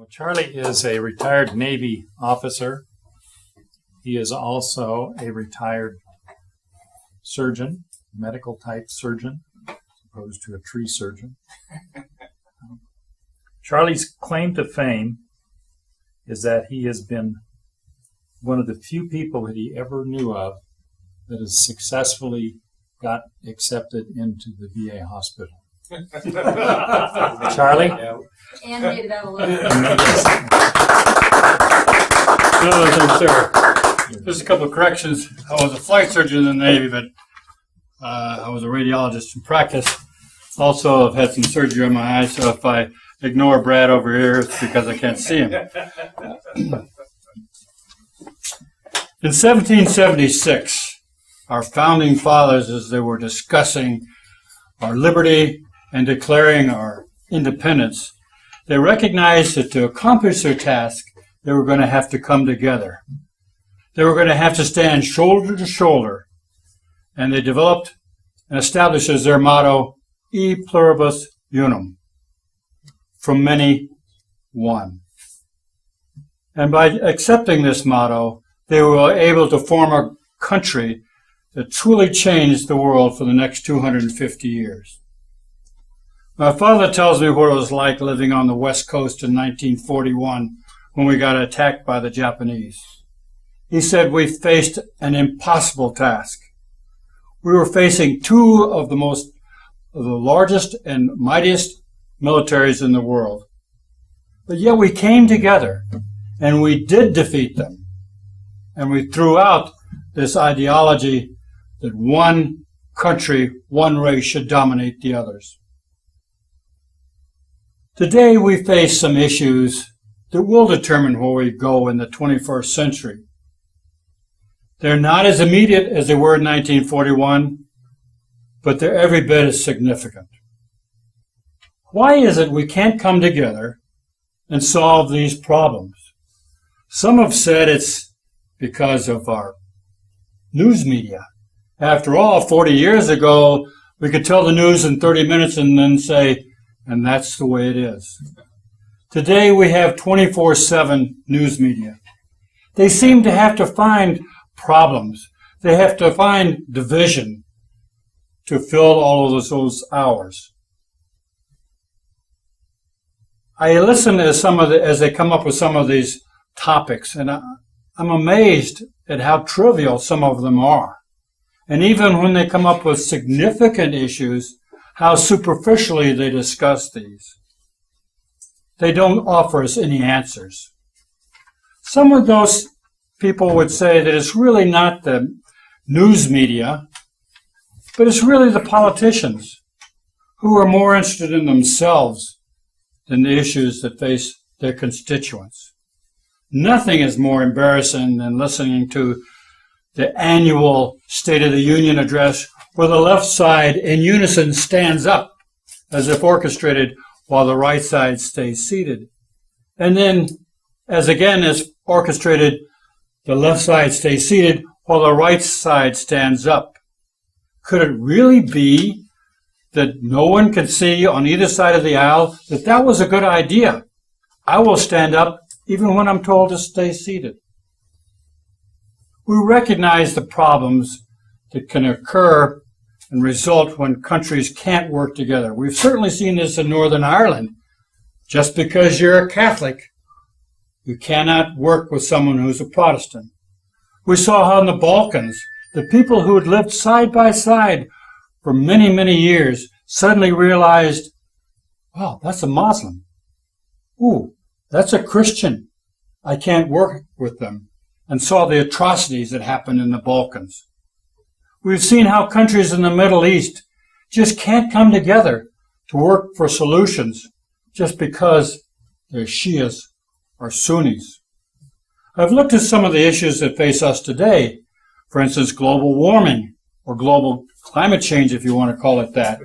Well, Charlie is a retired Navy officer. He is also a retired surgeon, medical type surgeon, as opposed to a tree surgeon. Charlie's claim to fame is that he has been one of the few people that he ever knew of that has successfully got accepted into the VA hospital. Charlie? And made it out alive. No, sir. Just a couple of corrections. I was a flight surgeon in the Navy, but I was a radiologist in practice. Also, I've had some surgery on my eyes, so if I ignore Brad over here, it's because I can't see him. In 1776, our founding fathers, as they were discussing our liberty and declaring our independence, they recognized that to accomplish their task, they were going to have to come together. They were going to have to stand shoulder to shoulder. And they developed and established as their motto, E Pluribus Unum, from many, one. And by accepting this motto, they were able to form a country that truly changed the world for the next 250 years. My father tells me what it was like living on the West Coast in 1941 when we got attacked by the Japanese. He said we faced an impossible task. We were facing two of the largest and mightiest militaries in the world. But yet we came together and we did defeat them. And we threw out this ideology that one country, one race should dominate the others. Today we face some issues that will determine where we go in the 21st century. They're not as immediate as they were in 1941, but they're every bit as significant. Why is it we can't come together and solve these problems? Some have said it's because of our news media. After all, 40 years ago, we could tell the news in 30 minutes and then say, and that's the way it is. Today we have 24/7 news media. They seem to have to find problems. They have to find division to fill all of those hours. I listen to as they come up with some of these topics, and I'm amazed at how trivial some of them are. And even when they come up with significant issues, how superficially they discuss these. They don't offer us any answers. Some of those people would say that it's really not the news media, but it's really the politicians who are more interested in themselves than the issues that face their constituents. Nothing is more embarrassing than listening to the annual State of the Union address where the left side in unison stands up as if orchestrated while the right side stays seated. And then, as again is orchestrated, the left side stays seated while the right side stands up. Could it really be that no one can see on either side of the aisle that that was a good idea? I will stand up even when I'm told to stay seated. We recognize the problems that can occur and result when countries can't work together. We've certainly seen this in Northern Ireland. Just because you're a Catholic, you cannot work with someone who's a Protestant. We saw how in the Balkans, the people who had lived side by side for many, many years suddenly realized, wow, that's a Muslim. Ooh, that's a Christian. I can't work with them. And saw the atrocities that happened in the Balkans. We've seen how countries in the Middle East just can't come together to work for solutions just because they're Shias or Sunnis. I've looked at some of the issues that face us today, for instance, global warming or global climate change, if you want to call it that.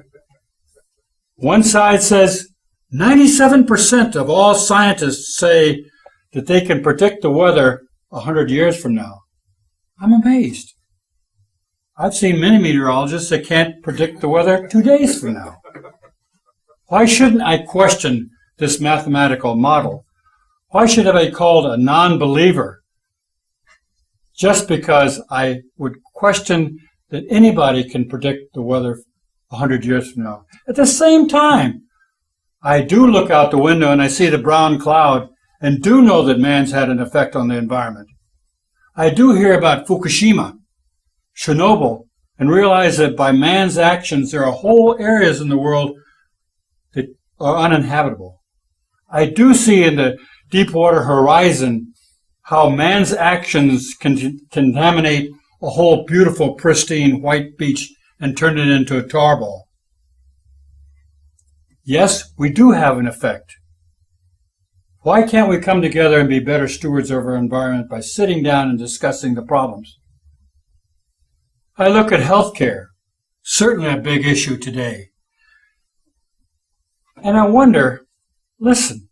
One side says 97% of all scientists say that they can predict the weather 100 years from now. I'm amazed. I've seen many meteorologists that can't predict the weather 2 days from now. Why shouldn't I question this mathematical model? Why should I be called a non-believer just because I would question that anybody can predict the weather 100 years from now? At the same time, I do look out the window and I see the brown cloud and do know that man's had an effect on the environment. I do hear about Fukushima, Chernobyl, and realize that by man's actions there are whole areas in the world that are uninhabitable. I do see in the Deepwater Horizon how man's actions can contaminate a whole beautiful, pristine white beach and turn it into a tarball. Yes, we do have an effect. Why can't we come together and be better stewards of our environment by sitting down and discussing the problems? I look at healthcare, certainly a big issue today. And I wonder, listen,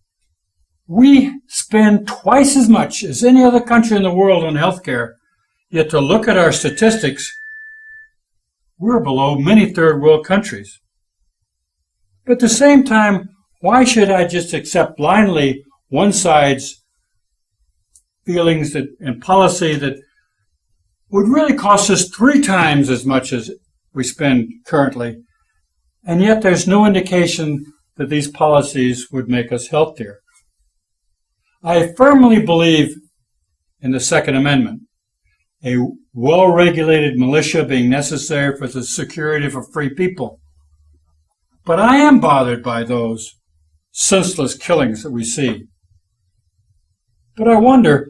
we spend twice as much as any other country in the world on healthcare, yet to look at our statistics, we're below many third world countries. But at the same time, why should I just accept blindly one side's feelings and policy that would really cost us 3 times as much as we spend currently, and yet there's no indication that these policies would make us healthier? I firmly believe in the Second Amendment, a well-regulated militia being necessary for the security of a free people. But I am bothered by those senseless killings that we see. But I wonder,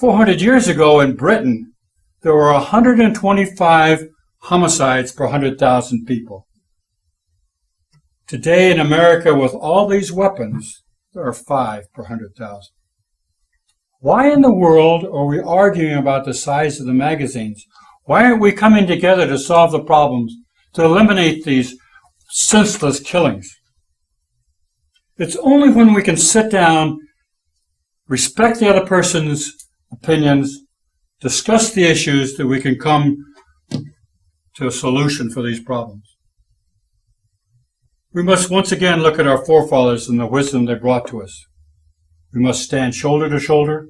400 years ago in Britain, there were 125 homicides per 100,000 people. Today in America, with all these weapons, there are 5 per 100,000. Why in the world are we arguing about the size of the magazines? Why aren't we coming together to solve the problems, to eliminate these senseless killings? It's only when we can sit down, respect the other person's opinions, discuss the issues, that we can come to a solution for these problems. We must once again look at our forefathers and the wisdom they brought to us. We must stand shoulder to shoulder.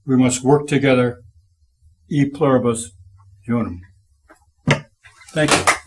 We must work together. E Pluribus, Unum. Thank you.